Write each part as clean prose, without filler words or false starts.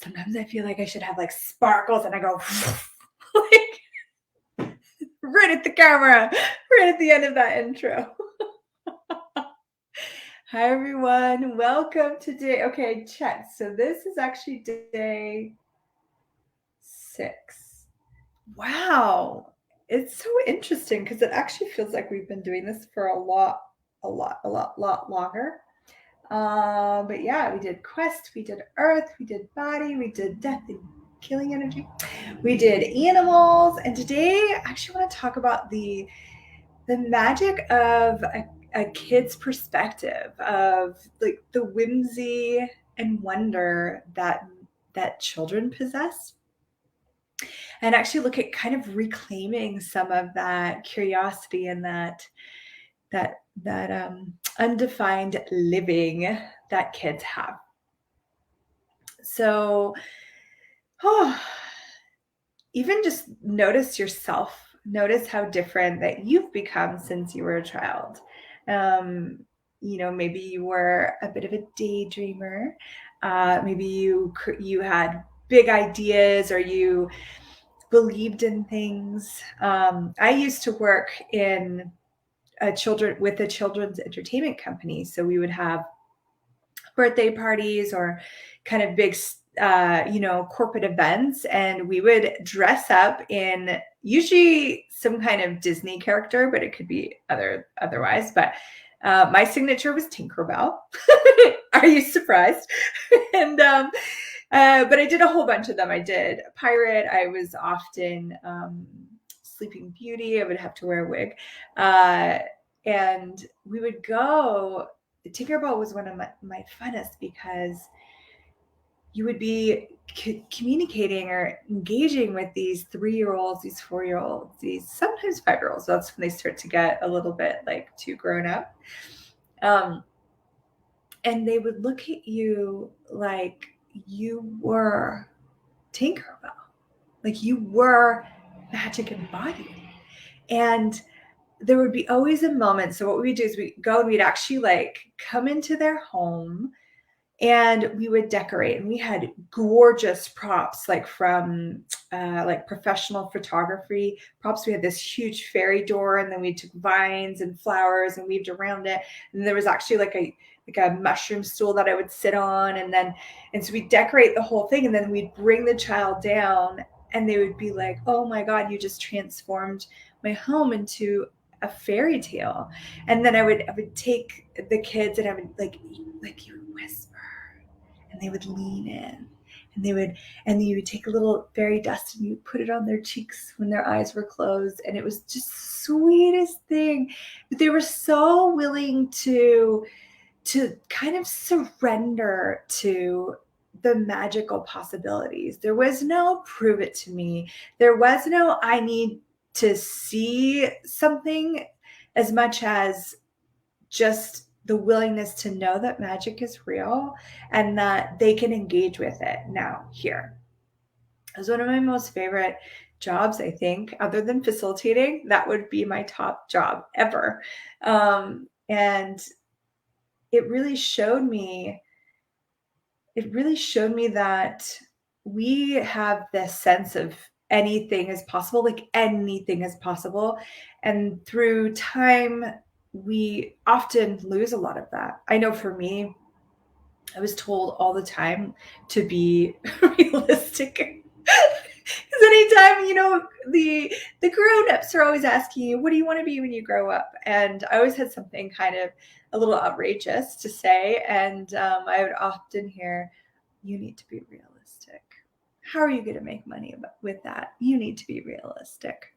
sometimes I feel like I should have like sparkles and I go like right at the camera, right at the end of that intro. Hi everyone, welcome to day, okay, check. So this is actually day 6. Wow, it's so interesting because it actually feels like we've been doing this for a lot longer. But yeah, we did quest, we did earth, we did body, we did death and killing energy, we did animals, and today I actually want to talk about the magic of a kid's perspective, of like the whimsy and wonder that children possess, and actually look at kind of reclaiming some of that curiosity and that undefined living that kids have. So, even just notice yourself. Notice how different that you've become since you were a child. Maybe you were a bit of a daydreamer. Maybe you had big ideas, or you believed in things. I used to work in with a children's entertainment company, so we would have birthday parties or kind of big corporate events, and we would dress up in usually some kind of Disney character, but it could be otherwise. But my signature was Tinkerbell. Are you surprised? And but I did a whole bunch of them. I did Pirate. I was often Sleeping Beauty. I would have to wear a wig, and we would go. Tinkerbell was one of my funnest, because you would be communicating or engaging with these 3-year-olds, these 4-year-olds, these sometimes 5-year-olds. So that's when they start to get a little bit like too grown up. And they would look at you like you were Tinkerbell, like you were magic embodied. And there would be always a moment. So what we would do is we'd go and we'd actually like come into their home, and we would decorate, and we had gorgeous props, like from like professional photography props. We had this huge fairy door, and then we took vines and flowers and weaved around it. And there was actually like a mushroom stool that I would sit on. And so we decorate the whole thing, and then we'd bring the child down, and they would be like, oh my God, you just transformed my home into a fairy tale. And then I would take the kids, and I would like you would whisper, and they would lean in, and you would take a little fairy dust and you put it on their cheeks when their eyes were closed. And it was just the sweetest thing. But they were so willing to kind of surrender to the magical possibilities. There was no prove it to me. There was no I need to see something, as much as just the willingness to know that magic is real and that they can engage with it now here. It was one of my most favorite jobs, I think, other than facilitating. That would be my top job ever. And it really showed me that we have this sense of anything is possible, like anything is possible. And through time, we often lose a lot of that. I know for me, I was told all the time to be realistic. Because anytime, the grown-ups are always asking you, what do you want to be when you grow up? And I always had something kind of a little outrageous to say. And I would often hear, you need to be realistic. How are you going to make money with that? You need to be realistic.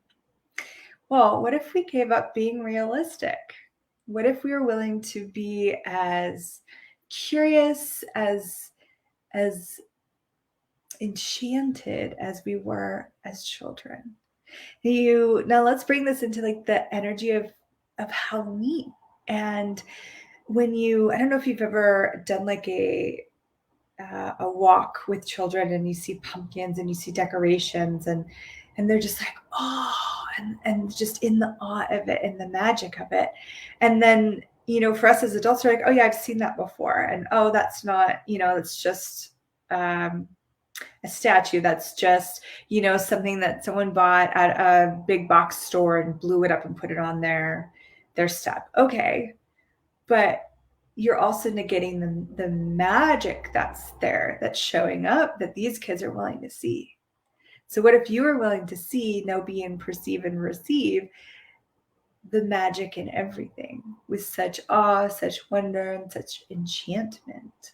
Well, what if we gave up being realistic? What if we were willing to be as curious, as enchanted as we were as children? Now let's bring this into like the energy of Halloween. And when I don't know if you've ever done like a walk with children, and you see pumpkins and you see decorations, and they're just like, oh, and just in the awe of it and the magic of it. And then, for us as adults, we're like, oh yeah, I've seen that before. And oh, that's not, it's just A statue that's just, something that someone bought at a big box store and blew it up and put it on their step. Okay. But you're also negating the magic that's there, that's showing up, that these kids are willing to see. So what if you were willing to see, know, be, and perceive and receive the magic in everything with such awe, such wonder, and such enchantment?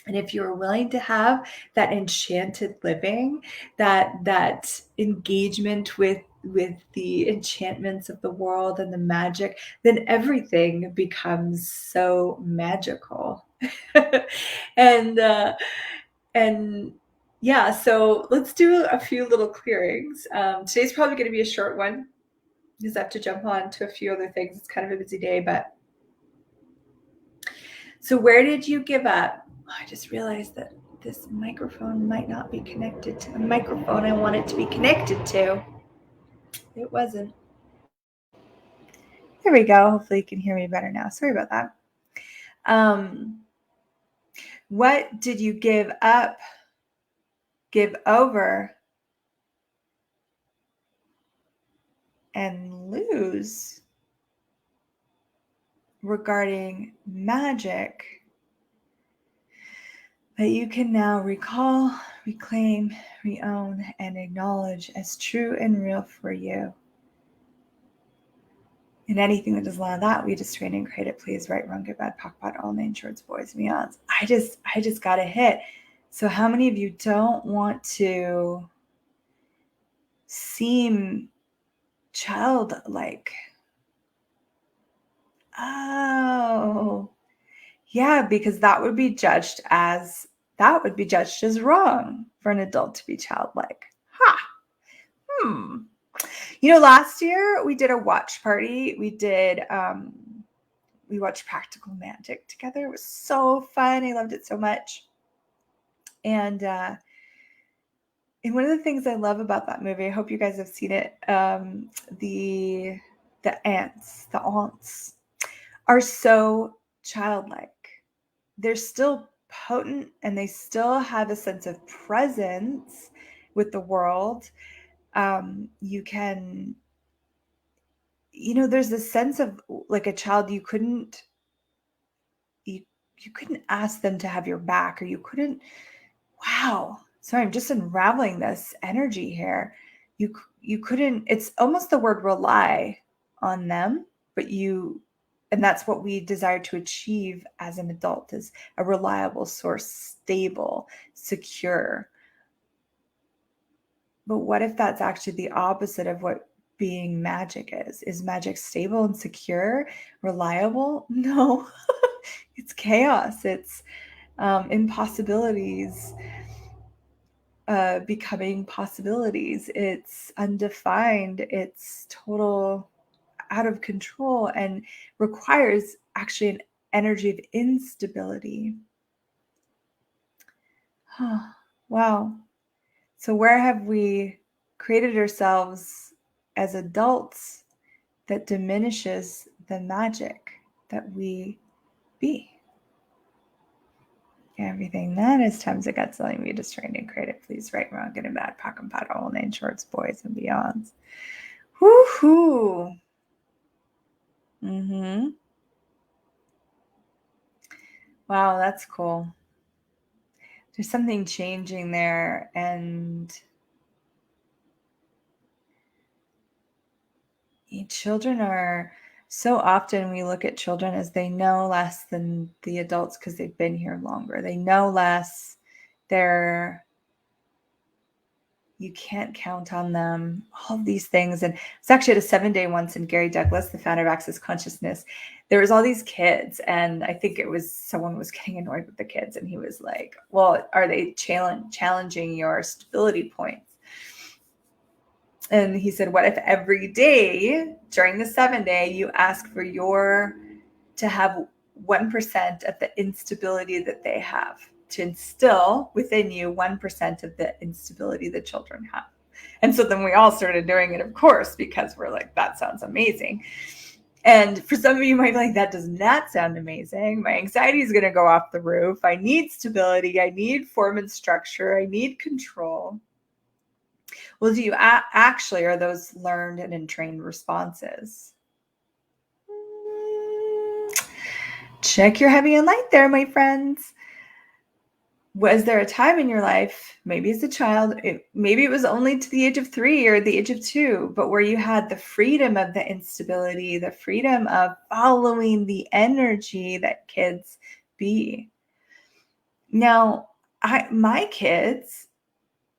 And if you're willing to have that enchanted living, that engagement with the enchantments of the world and the magic, then everything becomes so magical. and yeah, so let's do a few little clearings. Today's probably going to be a short one because I have to jump on to a few other things. It's kind of a busy day, but so where did you give up? I just realized that this microphone might not be connected to the microphone I want it to be connected to. It wasn't. There we go. Hopefully you can hear me better now. Sorry about that. What did you give up, give over, and lose regarding magic that you can now recall, reclaim, reown, and acknowledge as true and real for you? And anything that doesn't allow that, we just train and create it. Please, right, wrong, good, bad, POC POD, all named shorts, boys, and beyonds. I just got a hit. So how many of you don't want to seem childlike? Oh, yeah, because that would be judged as wrong for an adult to be childlike. Last year we did a watch party. We watched Practical Magic together. It was so fun. I loved it so much. And one of the things I love about that movie, I hope you guys have seen it, the aunts are so childlike. They're still potent and they still have a sense of presence with the world. You can, there's this sense of like a child, you couldn't ask them to have your back, or you couldn't, wow, sorry, I'm just unraveling this energy here. You couldn't, it's almost the word rely on them, and that's what we desire to achieve as an adult, is a reliable source, stable, secure. But what if that's actually the opposite of what being magic is? Is magic stable and secure, reliable? No, it's chaos. It's impossibilities becoming possibilities. It's undefined. It's total out of control and requires actually an energy of instability. Wow. So where have we created ourselves as adults that diminishes the magic that we be? Everything that is times it got selling, we just trained and created. Please, right, wrong, good and bad, POC and POD, all named shorts, boys and beyonds. Woohoo! Wow, that's cool. There's something changing there, and children are, so often we look at children as they know less than the adults because they've been here longer. They know less. You can't count on them, all of these things. And it's actually at a 7-day once, and Gary Douglas, the founder of Access Consciousness, there was all these kids, and I think it was someone was getting annoyed with the kids, and he was like, well, are they challenging your stability points? And he said, what if every day during the 7-day you ask for to have 1% of the instability that they have, to instill within you 1% of the instability that children have? And so then we all started doing it, of course, because we're like, that sounds amazing. And for some of you might be like, that does not sound amazing. My anxiety is going to go off the roof. I need stability. I need form and structure. I need control. Well, do you actually, are those learned and entrained responses? Check your heavy and light there, my friends. Was there a time in your life, maybe as a child, maybe it was only to the age of 3 or the age of 2, but where you had the freedom of the instability, the freedom of following the energy that kids be? Now, my kids,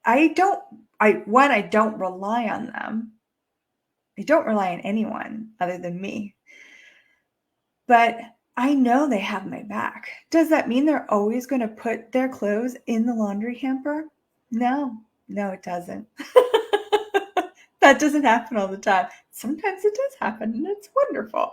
I don't rely on them. I don't rely on anyone other than me. But I know they have my back. Does that mean they're always going to put their clothes in the laundry hamper? No, it doesn't. That doesn't happen all the time. Sometimes it does happen, and it's wonderful.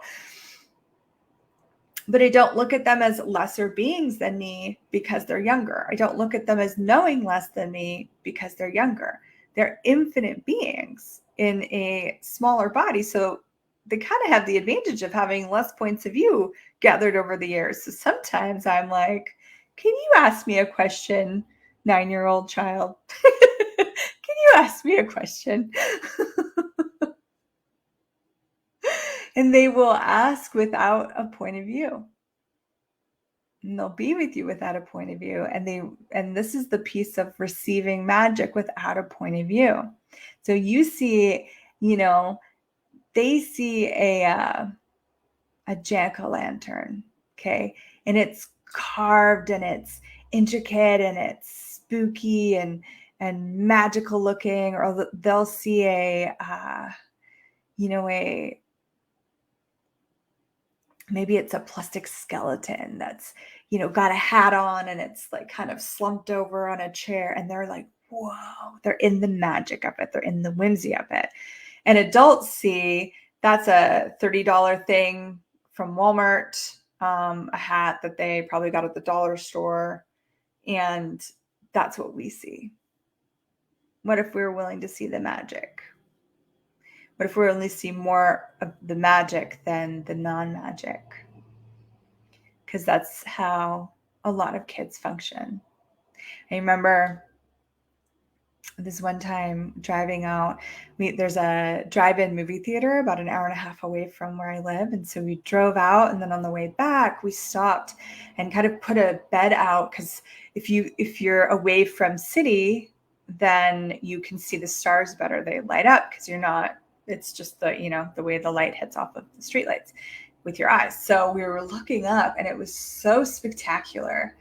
But I don't look at them as lesser beings than me because they're younger. I don't look at them as knowing less than me because they're younger. They're infinite beings in a smaller body. So they kind of have the advantage of having less points of view gathered over the years. So sometimes I'm like, can you ask me a question, 9-year-old child? Can you ask me a question? And they will ask without a point of view. And they'll be with you without a point of view. And this is the piece of receiving magic without a point of view. So you see, they see a jack-o'-lantern, okay? And it's carved and it's intricate and it's spooky and magical looking, or they'll see maybe it's a plastic skeleton that's, got a hat on and it's like kind of slumped over on a chair, and they're like, whoa, they're in the magic of it. They're in the whimsy of it. And adults see that's a $30 thing from Walmart, a hat that they probably got at the dollar store. And that's what we see. What if we were willing to see the magic? What if we only see more of the magic than the non-magic? Because that's how a lot of kids function. I remember this one time driving out, there's a drive-in movie theater about an hour and a half away from where I live. And so we drove out, and then on the way back, we stopped and kind of put a bed out, because if you're away from city, then you can see the stars better. They light up because it's just the way the light hits off of the streetlights with your eyes. So we were looking up, and it was so spectacular.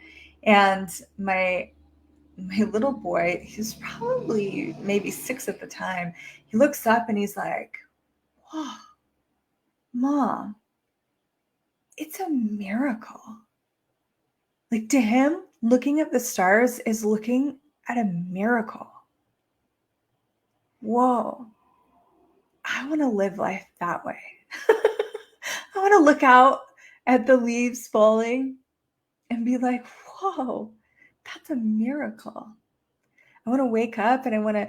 And my little boy, he's probably maybe 6 at the time, he looks up and he's like, "Whoa, Mom, it's a miracle." Like, to him, looking at the stars is looking at a miracle. Whoa, I want to live life that way. I want to look out at the leaves falling and be like, whoa, that's a miracle. I want to wake up and I want to,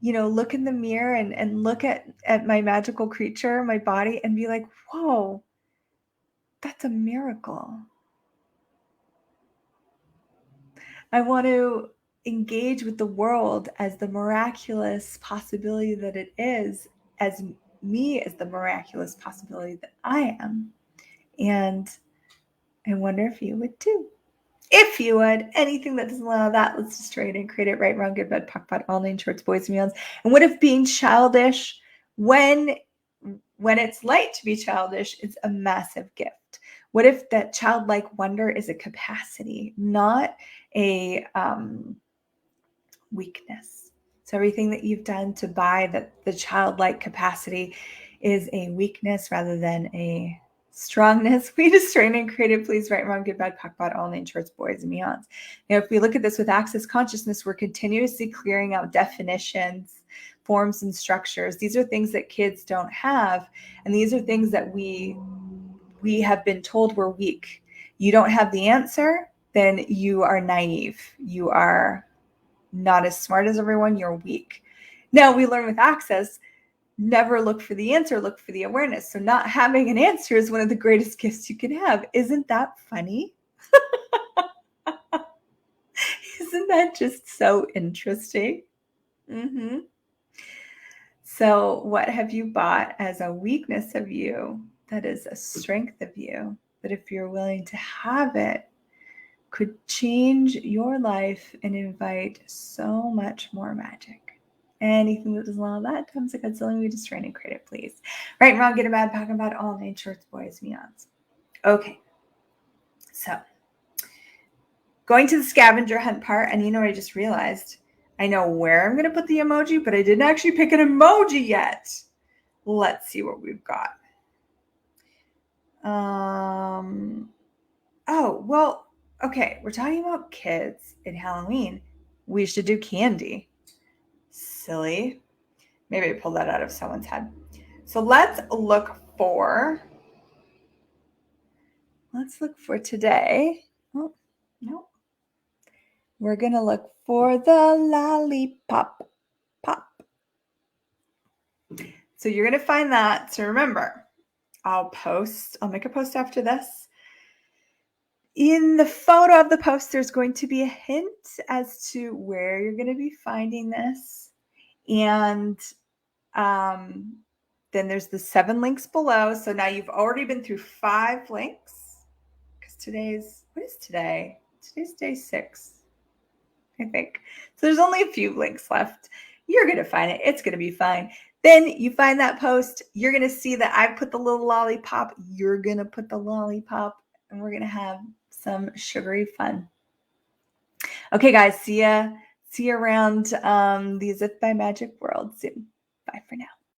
look in the mirror and look at my magical creature, my body, and be like, whoa, that's a miracle. I want to engage with the world as the miraculous possibility that it is, as me as the miraculous possibility that I am. And I wonder if you would too. If you would. Anything that doesn't allow that, let's destroy it and create it. Right, wrong, good, bad, POC POD, all named shorts, boys and beyonds. And what if being childish, when it's light to be childish, it's a massive gift? What if that childlike wonder is a capacity, not a weakness? So everything that you've done to buy that the childlike capacity is a weakness rather than a strongness. We destroy and create it. Please, right, wrong, good, bad, POC POD, all named shorts, boys and beyonds. Now, if we look at this with access consciousness, we're continuously clearing out definitions, forms, and structures. These are things that kids don't have, and these are things that we have been told we're weak. You don't have the answer, then you are naive. You are not as smart as everyone. You're weak. Now, we learn with access, Never look for the answer, look for the awareness. So not having an answer is one of the greatest gifts you can have. Isn't that funny? Isn't that just so interesting? Mm-hmm. So what have you bought as a weakness of you that is a strength of you, that if you're willing to have it, could change your life and invite so much more magic? Anything that doesn't allow that comes a Godzilla, we destroy and create it, please. Right and wrong, good and bad, talking about all night shorts, boys, meons. Okay. So going to the scavenger hunt part, and I just realized I know where I'm going to put the emoji, but I didn't actually pick an emoji yet. Let's see what we've got. Oh, well, okay. We're talking about kids in Halloween. We should do candy. Silly. Maybe I pulled that out of someone's head. So let's look for today. Oh, no. We're going to look for the lollipop pop. So you're going to find that. So remember, I'll make a post after this. In the photo of the post, there's going to be a hint as to where you're going to be finding this. And then there's the 7 links below. So now you've already been through 5 links. Because what is today? Today's day 6, I think. So there's only a few links left. You're going to find it. It's going to be fine. Then you find that post. You're going to see that I put the little lollipop. You're going to put the lollipop. And we're going to have some sugary fun. Okay, guys. See ya around the As If by Magic world soon. Bye for now.